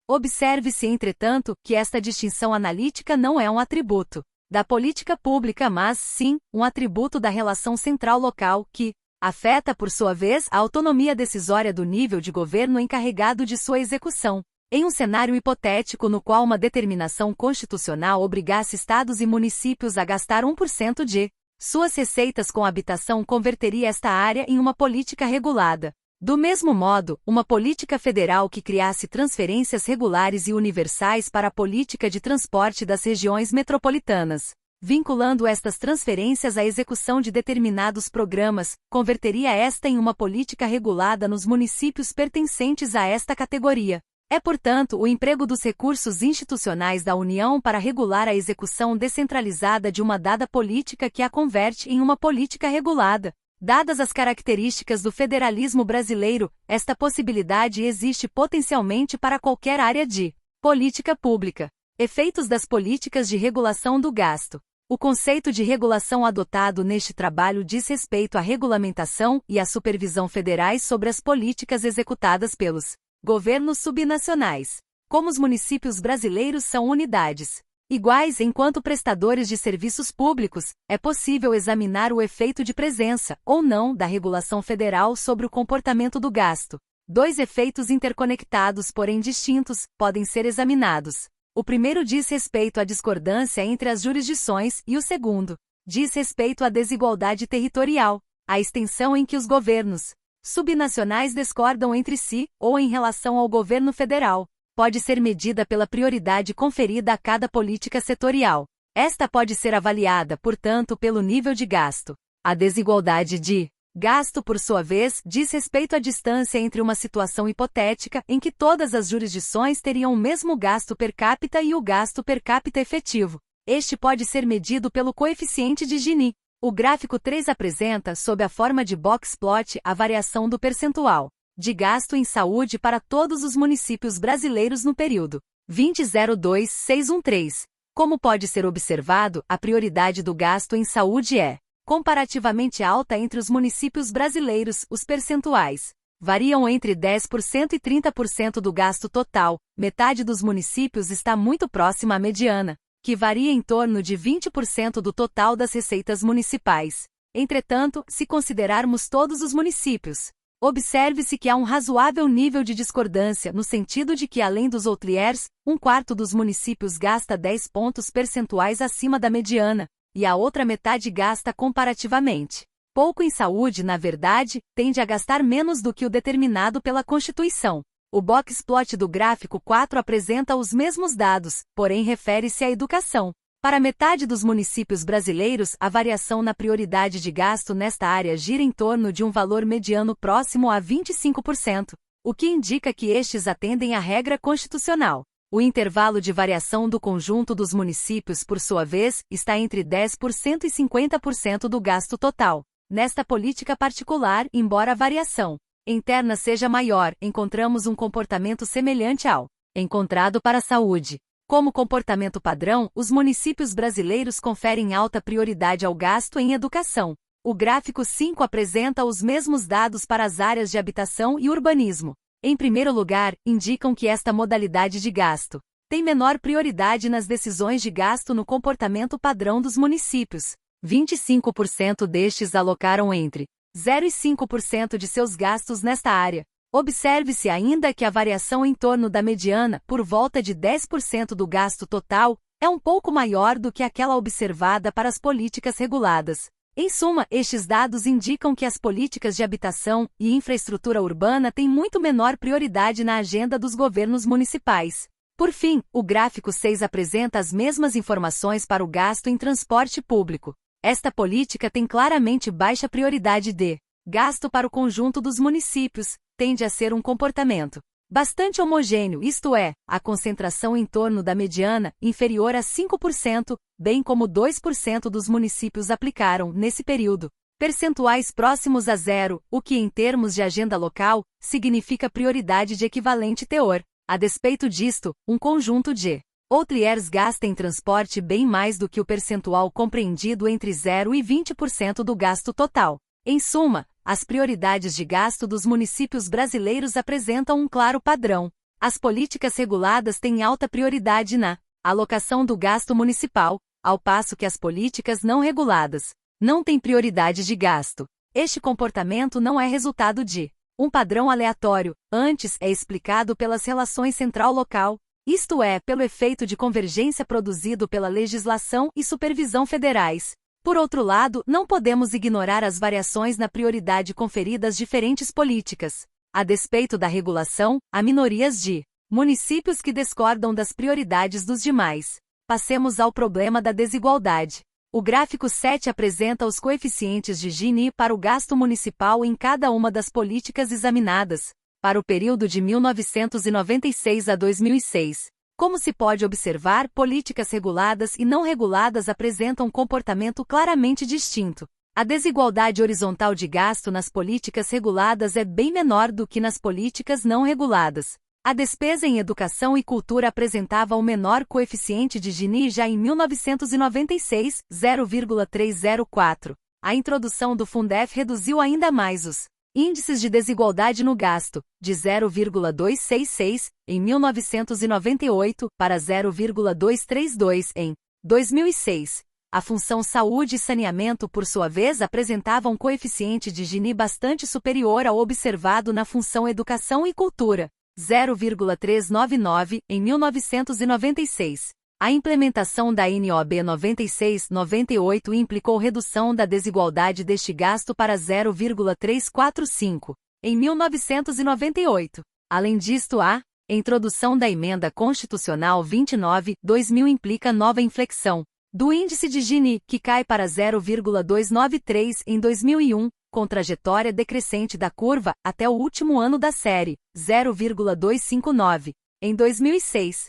Observe-se, entretanto, que esta distinção analítica não é um atributo da política pública, mas, sim, um atributo da relação central-local que afeta, por sua vez, a autonomia decisória do nível de governo encarregado de sua execução. Em um cenário hipotético no qual uma determinação constitucional obrigasse estados e municípios a gastar 1% de suas receitas com habitação, converteria esta área em uma política regulada. Do mesmo modo, uma política federal que criasse transferências regulares e universais para a política de transporte das regiões metropolitanas, vinculando estas transferências à execução de determinados programas, converteria esta em uma política regulada nos municípios pertencentes a esta categoria. É, portanto, o emprego dos recursos institucionais da União para regular a execução descentralizada de uma dada política que a converte em uma política regulada. Dadas as características do federalismo brasileiro, esta possibilidade existe potencialmente para qualquer área de política pública. Efeitos das políticas de regulação do gasto. O conceito de regulação adotado neste trabalho diz respeito à regulamentação e à supervisão federais sobre as políticas executadas pelos governos subnacionais. Como os municípios brasileiros são unidades iguais enquanto prestadores de serviços públicos, é possível examinar o efeito de presença, ou não, da regulação federal sobre o comportamento do gasto. Dois efeitos interconectados, porém distintos, podem ser examinados. O primeiro diz respeito à discordância entre as jurisdições e o segundo diz respeito à desigualdade territorial, a extensão em que os governos subnacionais discordam entre si ou em relação ao governo federal. Pode ser medida pela prioridade conferida a cada política setorial. Esta pode ser avaliada, portanto, pelo nível de gasto. A desigualdade de gasto, por sua vez, diz respeito à distância entre uma situação hipotética em que todas as jurisdições teriam o mesmo gasto per capita e o gasto per capita efetivo. Este pode ser medido pelo coeficiente de Gini. O gráfico 3 apresenta, sob a forma de box plot, a variação do percentual de gasto em saúde para todos os municípios brasileiros no período 2002-613. Como pode ser observado, a prioridade do gasto em saúde é comparativamente alta entre os municípios brasileiros. Os percentuais variam entre 10% e 30% do gasto total. Metade dos municípios está muito próxima à mediana, que varia em torno de 20% do total das receitas municipais. Entretanto, se considerarmos todos os municípios, observe-se que há um razoável nível de discordância no sentido de que, além dos outliers, 1/4 dos municípios gasta 10 pontos percentuais acima da mediana, e a outra metade gasta comparativamente pouco em saúde. Na verdade, tende a gastar menos do que o determinado pela Constituição. O box plot do gráfico 4 apresenta os mesmos dados, porém refere-se à educação. Para metade dos municípios brasileiros, a variação na prioridade de gasto nesta área gira em torno de um valor mediano próximo a 25%, o que indica que estes atendem à regra constitucional. O intervalo de variação do conjunto dos municípios, por sua vez, está entre 10% e 50% do gasto total. Nesta política particular, embora a variação interna seja maior, encontramos um comportamento semelhante ao encontrado para a saúde. Como comportamento padrão, os municípios brasileiros conferem alta prioridade ao gasto em educação. O gráfico 5 apresenta os mesmos dados para as áreas de habitação e urbanismo. Em primeiro lugar, indicam que esta modalidade de gasto tem menor prioridade nas decisões de gasto no comportamento padrão dos municípios. 25% destes alocaram entre 0 e 5% de seus gastos nesta área. Observe-se ainda que a variação em torno da mediana, por volta de 10% do gasto total, é um pouco maior do que aquela observada para as políticas reguladas. Em suma, estes dados indicam que as políticas de habitação e infraestrutura urbana têm muito menor prioridade na agenda dos governos municipais. Por fim, o gráfico 6 apresenta as mesmas informações para o gasto em transporte público. Esta política tem claramente baixa prioridade de gasto para o conjunto dos municípios, tende a ser um comportamento bastante homogêneo, isto é, a concentração em torno da mediana, inferior a 5%, bem como 2% dos municípios aplicaram, nesse período, percentuais próximos a zero, o que em termos de agenda local, significa prioridade de equivalente teor. A despeito disto, um conjunto de outliers gasta em transporte bem mais do que o percentual compreendido entre 0 e 20% do gasto total. Em suma, as prioridades de gasto dos municípios brasileiros apresentam um claro padrão. As políticas reguladas têm alta prioridade na alocação do gasto municipal, ao passo que as políticas não reguladas não têm prioridade de gasto. Este comportamento não é resultado de um padrão aleatório, antes é explicado pelas relações central-local, isto é, pelo efeito de convergência produzido pela legislação e supervisão federais. Por outro lado, não podemos ignorar as variações na prioridade conferida às diferentes políticas. A despeito da regulação, há minorias de municípios que discordam das prioridades dos demais. Passemos ao problema da desigualdade. O gráfico 7 apresenta os coeficientes de Gini para o gasto municipal em cada uma das políticas examinadas, para o período de 1996 a 2006. Como se pode observar, políticas reguladas e não reguladas apresentam um comportamento claramente distinto. A desigualdade horizontal de gasto nas políticas reguladas é bem menor do que nas políticas não reguladas. A despesa em educação e cultura apresentava o menor coeficiente de Gini já em 1996, 0,304. A introdução do Fundef reduziu ainda mais os índices de desigualdade no gasto, de 0,266 em 1998 para 0,232 em 2006. A função saúde e saneamento, por sua vez, apresentava um coeficiente de Gini bastante superior ao observado na função educação e cultura, 0,399 em 1996. A implementação da NOB 96/98 implicou redução da desigualdade deste gasto para 0,345 em 1998. Além disto, a introdução da Emenda Constitucional 29/2000 implica nova inflexão do índice de Gini, que cai para 0,293 em 2001, com trajetória decrescente da curva até o último ano da série, 0,259, em 2006.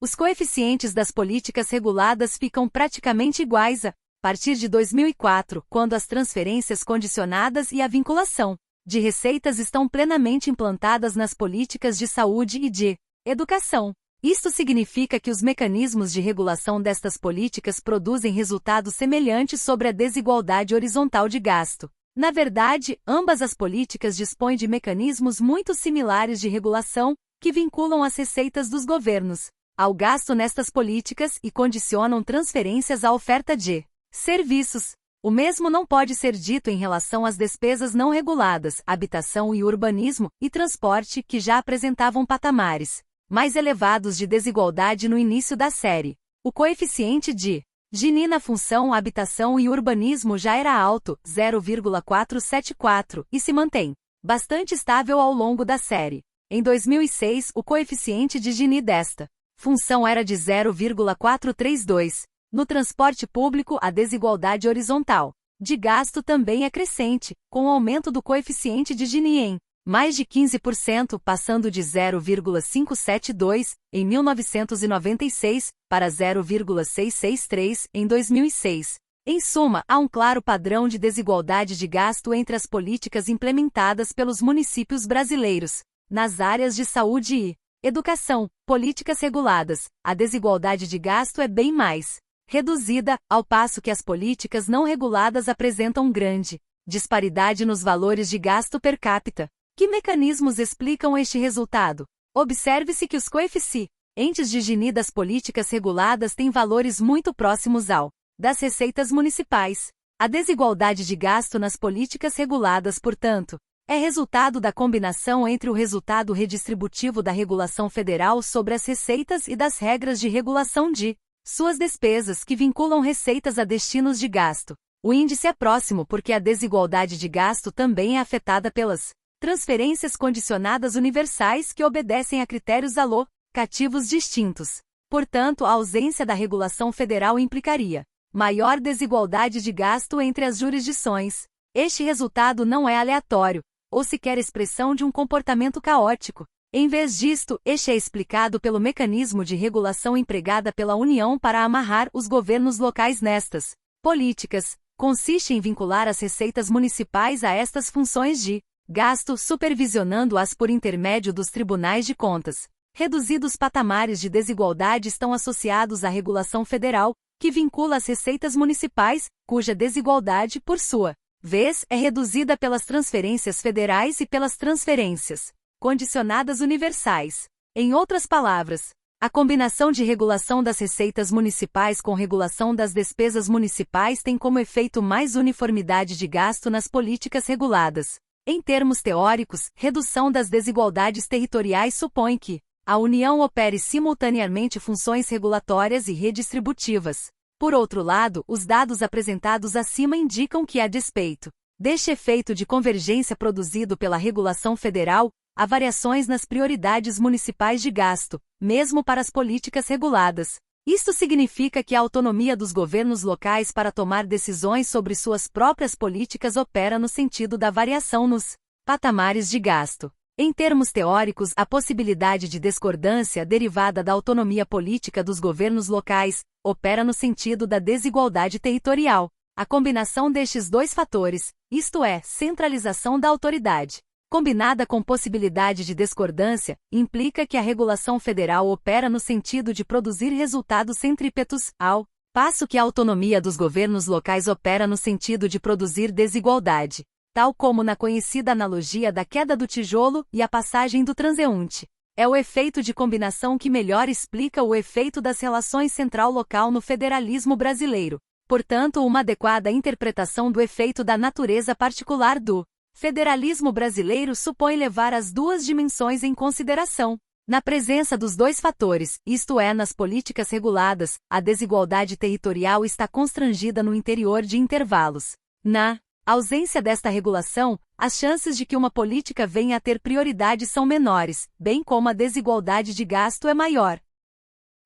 Os coeficientes das políticas reguladas ficam praticamente iguais a partir de 2004, quando as transferências condicionadas e a vinculação de receitas estão plenamente implantadas nas políticas de saúde e de educação. Isto significa que os mecanismos de regulação destas políticas produzem resultados semelhantes sobre a desigualdade horizontal de gasto. Na verdade, ambas as políticas dispõem de mecanismos muito similares de regulação, que vinculam as receitas dos governos ao gasto nestas políticas e condicionam transferências à oferta de serviços. O mesmo não pode ser dito em relação às despesas não reguladas, habitação e urbanismo, e transporte, que já apresentavam patamares mais elevados de desigualdade no início da série. O coeficiente de Gini na função habitação e urbanismo já era alto, 0,474, e se mantém bastante estável ao longo da série. Em 2006, o coeficiente de Gini desta função era de 0,432. No transporte público, a desigualdade horizontal de gasto também é crescente, com o aumento do coeficiente de Gini em mais de 15%, passando de 0,572 em 1996 para 0,663 em 2006. Em suma, há um claro padrão de desigualdade de gasto entre as políticas implementadas pelos municípios brasileiros. Nas áreas de saúde e educação, políticas reguladas, a desigualdade de gasto é bem mais reduzida, ao passo que as políticas não reguladas apresentam grande disparidade nos valores de gasto per capita. Que mecanismos explicam este resultado? Observe-se que os coeficientes de Gini das políticas reguladas têm valores muito próximos ao das receitas municipais. A desigualdade de gasto nas políticas reguladas, portanto, é resultado da combinação entre o resultado redistributivo da regulação federal sobre as receitas e das regras de regulação de suas despesas que vinculam receitas a destinos de gasto. O índice é próximo porque a desigualdade de gasto também é afetada pelas transferências condicionadas universais que obedecem a critérios alocativos distintos. Portanto, a ausência da regulação federal implicaria maior desigualdade de gasto entre as jurisdições. Este resultado não é aleatório, ou sequer expressão de um comportamento caótico. Em vez disto, este é explicado pelo mecanismo de regulação empregada pela União para amarrar os governos locais nestas políticas. Consiste em vincular as receitas municipais a estas funções de gasto, supervisionando-as por intermédio dos tribunais de contas. Reduzidos patamares de desigualdade estão associados à regulação federal, que vincula as receitas municipais, cuja desigualdade, por sua vez, é reduzida pelas transferências federais e pelas transferências condicionadas universais. Em outras palavras, a combinação de regulação das receitas municipais com regulação das despesas municipais tem como efeito mais uniformidade de gasto nas políticas reguladas. Em termos teóricos, redução das desigualdades territoriais supõe que a União opere simultaneamente funções regulatórias e redistributivas. Por outro lado, os dados apresentados acima indicam que, a despeito deste efeito de convergência produzido pela regulação federal, há variações nas prioridades municipais de gasto, mesmo para as políticas reguladas. Isto significa que a autonomia dos governos locais para tomar decisões sobre suas próprias políticas opera no sentido da variação nos patamares de gasto. Em termos teóricos, a possibilidade de discordância derivada da autonomia política dos governos locais opera no sentido da desigualdade territorial. A combinação destes dois fatores, isto é, centralização da autoridade, combinada com possibilidade de discordância, implica que a regulação federal opera no sentido de produzir resultados centrípetos, ao passo que a autonomia dos governos locais opera no sentido de produzir desigualdade, tal como na conhecida analogia da queda do tijolo e a passagem do transeunte. É o efeito de combinação que melhor explica o efeito das relações central-local no federalismo brasileiro. Portanto, uma adequada interpretação do efeito da natureza particular do federalismo brasileiro supõe levar as duas dimensões em consideração. Na presença dos dois fatores, isto é, nas políticas reguladas, a desigualdade territorial está constrangida no interior de intervalos. Na ausência desta regulação, as chances de que uma política venha a ter prioridade são menores, bem como a desigualdade de gasto é maior.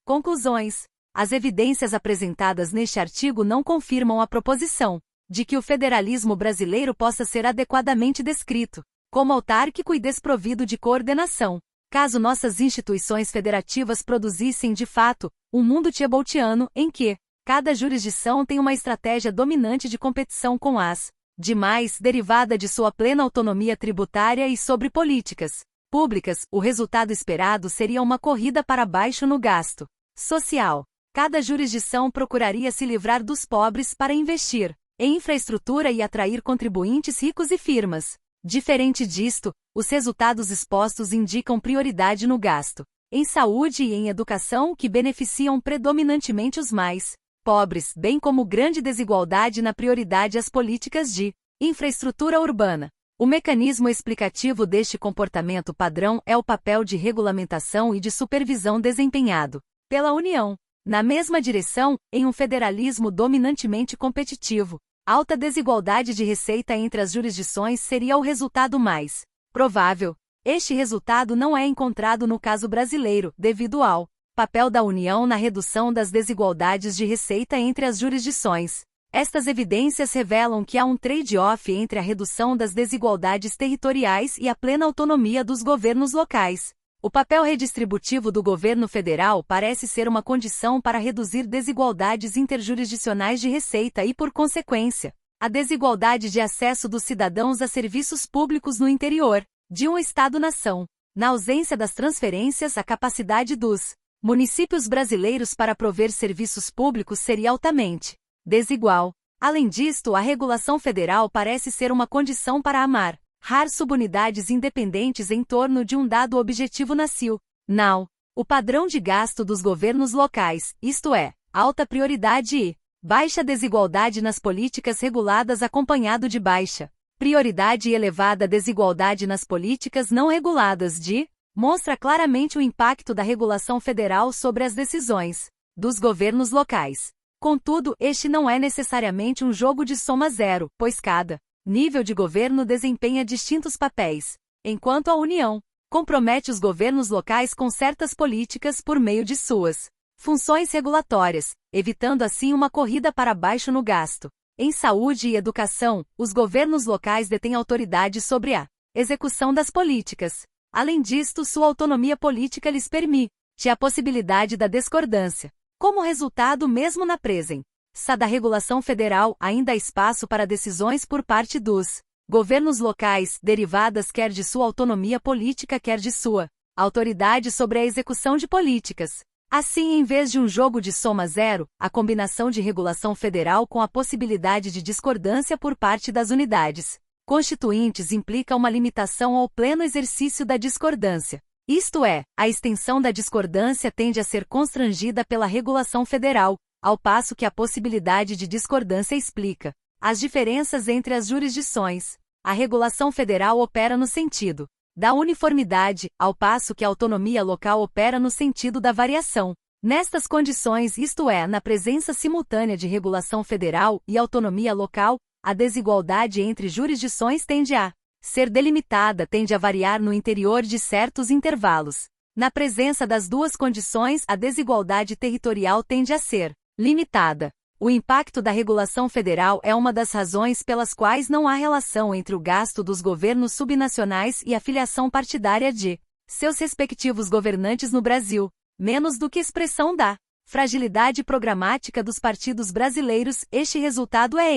Conclusões. As evidências apresentadas neste artigo não confirmam a proposição de que o federalismo brasileiro possa ser adequadamente descrito como autárquico e desprovido de coordenação. Caso nossas instituições federativas produzissem, de fato, um mundo tiebotiano em que cada jurisdição tem uma estratégia dominante de competição com as demais, derivada de sua plena autonomia tributária e sobre políticas públicas, o resultado esperado seria uma corrida para baixo no gasto social. Cada jurisdição procuraria se livrar dos pobres para investir em infraestrutura e atrair contribuintes ricos e firmas. Diferente disto, os resultados expostos indicam prioridade no gasto em saúde e em educação que beneficiam predominantemente os mais pobres, bem como grande desigualdade na prioridade às políticas de infraestrutura urbana. O mecanismo explicativo deste comportamento padrão é o papel de regulamentação e de supervisão desempenhado pela União. Na mesma direção, em um federalismo dominantemente competitivo, alta desigualdade de receita entre as jurisdições seria o resultado mais provável. Este resultado não é encontrado no caso brasileiro, devido ao papel da União na redução das desigualdades de receita entre as jurisdições. Estas evidências revelam que há um trade-off entre a redução das desigualdades territoriais e a plena autonomia dos governos locais. O papel redistributivo do governo federal parece ser uma condição para reduzir desigualdades interjurisdicionais de receita e, por consequência, a desigualdade de acesso dos cidadãos a serviços públicos no interior de um Estado-nação. Na ausência das transferências, a capacidade dos municípios brasileiros para prover serviços públicos seria altamente desigual. Além disto, a regulação federal parece ser uma condição para amarrar subunidades independentes em torno de um dado objetivo nacional. O padrão de gasto dos governos locais, isto é, alta prioridade e baixa desigualdade nas políticas reguladas acompanhado de baixa prioridade e elevada desigualdade nas políticas não reguladas mostra claramente o impacto da regulação federal sobre as decisões dos governos locais. Contudo, este não é necessariamente um jogo de soma zero, pois cada nível de governo desempenha distintos papéis, enquanto a União compromete os governos locais com certas políticas por meio de suas funções regulatórias, evitando assim uma corrida para baixo no gasto. Em saúde e educação, os governos locais detêm autoridade sobre a execução das políticas Além disto, sua autonomia política lhes permite a possibilidade da discordância. Como resultado, mesmo na presença da regulação federal, ainda há espaço para decisões por parte dos governos locais, derivadas quer de sua autonomia política, quer de sua autoridade sobre a execução de políticas. Assim, em vez de um jogo de soma zero, a combinação de regulação federal com a possibilidade de discordância por parte das unidades constituintes implica uma limitação ao pleno exercício da discordância. Isto é, a extensão da discordância tende a ser constrangida pela regulação federal, ao passo que a possibilidade de discordância explica as diferenças entre as jurisdições. A regulação federal opera no sentido da uniformidade, ao passo que a autonomia local opera no sentido da variação. Nestas condições, isto é, na presença simultânea de regulação federal e autonomia local, a desigualdade entre jurisdições tende a ser delimitada, tende a variar no interior de certos intervalos. Na presença das duas condições, a desigualdade territorial tende a ser limitada. O impacto da regulação federal é uma das razões pelas quais não há relação entre o gasto dos governos subnacionais e a filiação partidária de seus respectivos governantes no Brasil, menos do que expressão da fragilidade programática dos partidos brasileiros. Este resultado é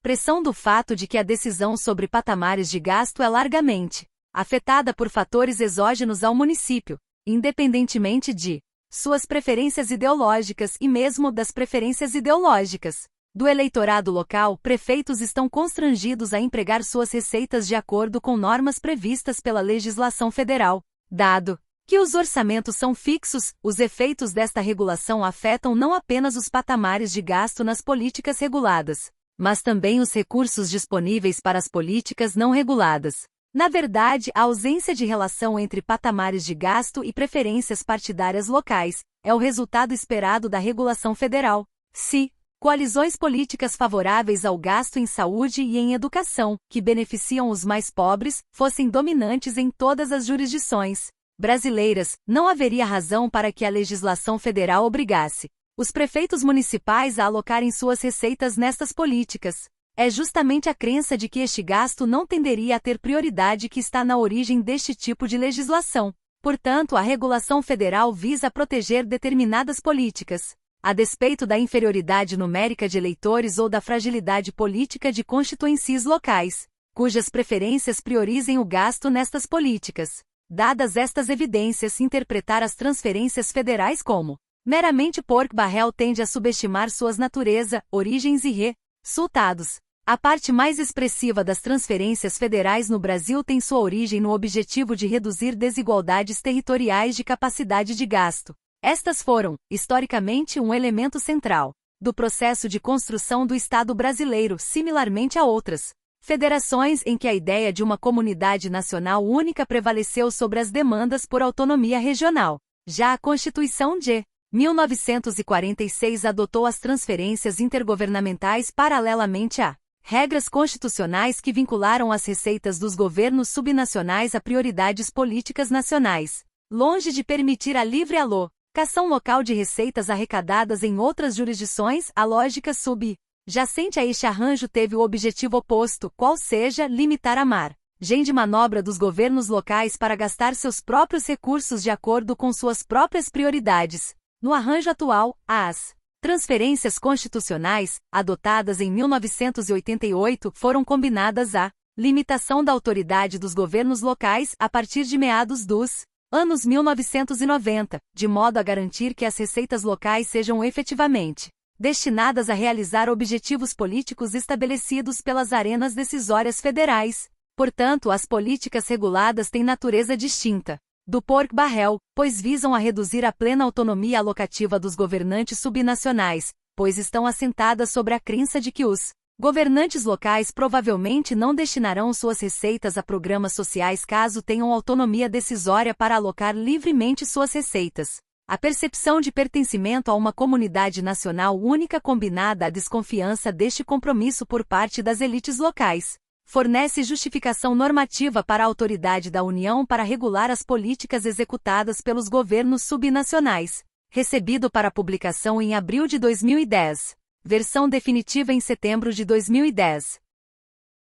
expressão do fato de que a decisão sobre patamares de gasto é largamente afetada por fatores exógenos ao município, independentemente de suas preferências ideológicas e mesmo das preferências ideológicas do eleitorado local. Prefeitos estão constrangidos a empregar suas receitas de acordo com normas previstas pela legislação federal. Dado que os orçamentos são fixos, os efeitos desta regulação afetam não apenas os patamares de gasto nas políticas reguladas, mas também os recursos disponíveis para as políticas não reguladas. Na verdade, a ausência de relação entre patamares de gasto e preferências partidárias locais é o resultado esperado da regulação federal. Se coalizões políticas favoráveis ao gasto em saúde e em educação, que beneficiam os mais pobres, fossem dominantes em todas as jurisdições brasileiras, não haveria razão para que a legislação federal obrigasse os prefeitos municipais a alocarem suas receitas nestas políticas. É justamente a crença de que este gasto não tenderia a ter prioridade que está na origem deste tipo de legislação. Portanto, a regulação federal visa proteger determinadas políticas, a despeito da inferioridade numérica de eleitores ou da fragilidade política de constituencies locais, cujas preferências priorizem o gasto nestas políticas. Dadas estas evidências, interpretar as transferências federais como meramente pork-barrel tende a subestimar suas natureza, origens e resultados. A parte mais expressiva das transferências federais no Brasil tem sua origem no objetivo de reduzir desigualdades territoriais de capacidade de gasto. Estas foram, historicamente, um elemento central do processo de construção do Estado brasileiro, similarmente a outras federações em que a ideia de uma comunidade nacional única prevaleceu sobre as demandas por autonomia regional. Já a Constituição de 1946 adotou as transferências intergovernamentais paralelamente a regras constitucionais que vincularam as receitas dos governos subnacionais a prioridades políticas nacionais. Longe de permitir a livre alocação local de receitas arrecadadas em outras jurisdições, a lógica subjacente a este arranjo teve o objetivo oposto, qual seja, limitar a margem de manobra dos governos locais para gastar seus próprios recursos de acordo com suas próprias prioridades. No arranjo atual, as transferências constitucionais, adotadas em 1988, foram combinadas à limitação da autoridade dos governos locais a partir de meados dos anos 1990, de modo a garantir que as receitas locais sejam efetivamente destinadas a realizar objetivos políticos estabelecidos pelas arenas decisórias federais. Portanto, as políticas reguladas têm natureza distinta do pork-barrel, pois visam a reduzir a plena autonomia alocativa dos governantes subnacionais, pois estão assentadas sobre a crença de que os governantes locais provavelmente não destinarão suas receitas a programas sociais caso tenham autonomia decisória para alocar livremente suas receitas. A percepção de pertencimento a uma comunidade nacional única combinada à desconfiança deste compromisso por parte das elites locais fornece justificação normativa para a autoridade da União para regular as políticas executadas pelos governos subnacionais. Recebido para publicação em abril de 2010. Versão definitiva em setembro de 2010.